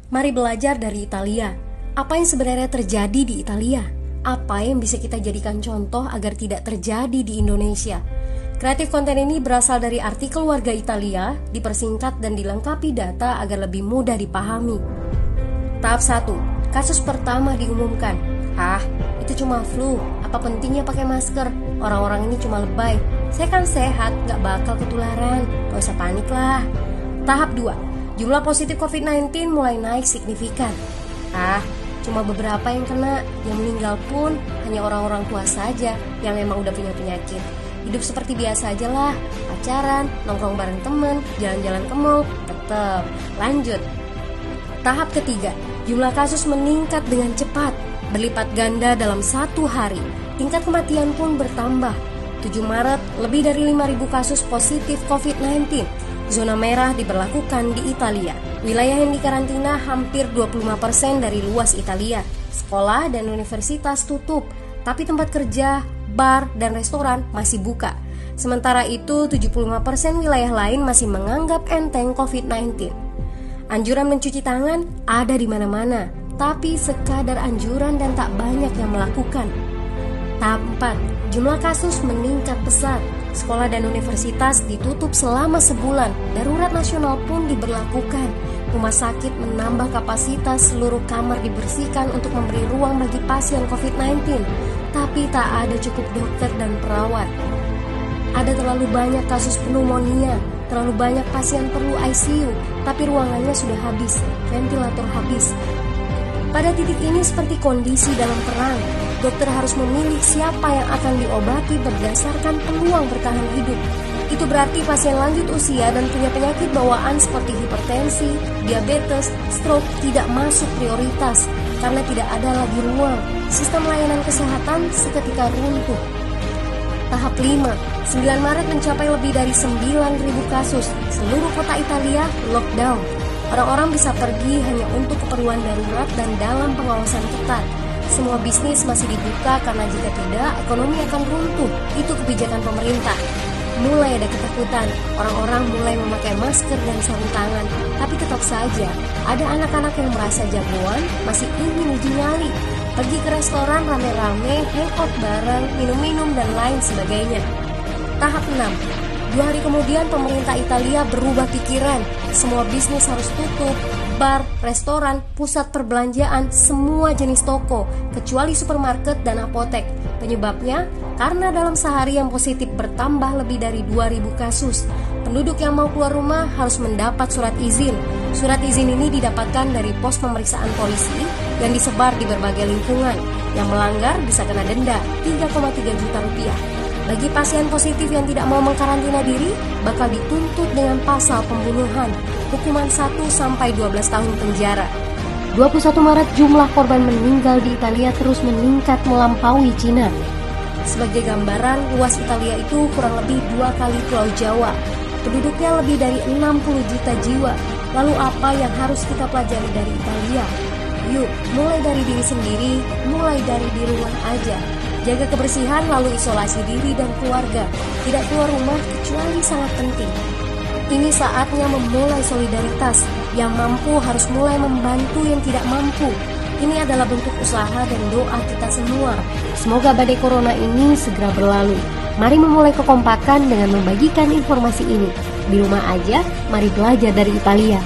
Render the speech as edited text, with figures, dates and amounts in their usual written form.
Mari belajar dari Italia. Apa yang sebenarnya terjadi di Italia? Apa yang bisa kita jadikan contoh agar tidak terjadi di Indonesia? Kreatif konten ini berasal dari artikel warga Italia, dipersingkat dan dilengkapi data agar lebih mudah dipahami. Tahap 1. Kasus pertama diumumkan. Itu cuma flu. Apa pentingnya pakai masker? Orang-orang ini cuma lebay. Saya kan sehat, gak bakal ketularan. Gak usah panik lah. Tahap 2. Jumlah positif COVID-19 mulai naik signifikan. Cuma beberapa yang kena. Yang meninggal pun hanya orang-orang tua saja yang emang udah punya penyakit. Hidup seperti biasa aja lah. Pacaran, nongkrong bareng temen, jalan-jalan ke mall, tetep lanjut. Tahap ketiga. Jumlah kasus meningkat dengan cepat, berlipat ganda dalam 1 hari. Tingkat kematian pun bertambah. 7 Maret, lebih dari 5.000 kasus positif COVID-19. Zona merah diberlakukan di Italia. Wilayah yang dikarantina hampir 25% dari luas Italia. Sekolah dan universitas tutup, tapi tempat kerja, bar, dan restoran masih buka. Sementara itu, 75% wilayah lain masih menganggap enteng COVID-19. Anjuran mencuci tangan ada di mana-mana, tapi sekadar anjuran dan tak banyak yang melakukan. Tahap 4. Jumlah kasus meningkat pesat. Sekolah dan universitas ditutup selama sebulan. Darurat nasional pun diberlakukan. Rumah sakit menambah kapasitas, seluruh kamar dibersihkan untuk memberi ruang bagi pasien COVID-19. Tapi tak ada cukup dokter dan perawat. Ada terlalu banyak kasus pneumonia, terlalu banyak pasien perlu ICU, tapi ruangannya sudah habis, ventilator habis. Pada titik ini seperti kondisi dalam perang. Dokter harus memilih siapa yang akan diobati berdasarkan peluang bertahan hidup. Itu berarti pasien lanjut usia dan punya penyakit bawaan seperti hipertensi, diabetes, stroke tidak masuk prioritas karena tidak ada lagi ruang. Sistem layanan kesehatan seketika runtuh. Tahap 5. 9 Maret mencapai lebih dari 9.000 kasus. Seluruh kota Italia lockdown. Orang-orang bisa pergi hanya untuk keperluan darurat dan dalam pengawasan ketat. Semua bisnis masih dibuka karena jika tidak, ekonomi akan runtuh. Itu kebijakan pemerintah. Mulai ada ketakutan, orang-orang mulai memakai masker dan sarung tangan. Tapi tetap saja, ada anak-anak yang merasa jagoan, masih ingin uji nyali. Pergi ke restoran rame-rame, hangout bareng, minum-minum dan lain sebagainya. Tahap 6. 2 hari kemudian pemerintah Italia berubah pikiran. Semua bisnis harus tutup, bar, restoran, pusat perbelanjaan, semua jenis toko, kecuali supermarket dan apotek. Penyebabnya, karena dalam sehari yang positif bertambah lebih dari 2.000 kasus. Penduduk yang mau keluar rumah harus mendapat surat izin. Surat izin ini didapatkan dari pos pemeriksaan polisi yang disebar di berbagai lingkungan. Yang melanggar bisa kena denda 3,3 juta rupiah. Bagi pasien positif yang tidak mau mengkarantina diri, bakal dituntut dengan pasal pembunuhan, hukuman 1-12 tahun penjara. 21 Maret jumlah korban meninggal di Italia terus meningkat melampaui Cina. Sebagai gambaran, luas Italia itu kurang lebih 2 kali Pulau Jawa. Penduduknya lebih dari 60 juta jiwa. Lalu apa yang harus kita pelajari dari Italia? Yuk, mulai dari diri sendiri, mulai dari di rumah aja. Jaga kebersihan lalu isolasi diri dan keluarga. Tidak keluar rumah kecuali sangat penting. Ini saatnya memulai solidaritas. Yang mampu harus mulai membantu yang tidak mampu. Ini adalah bentuk usaha dan doa kita semua. Semoga badai corona ini segera berlalu. Mari memulai kekompakan dengan membagikan informasi ini. Di rumah aja, mari belajar dari Italia.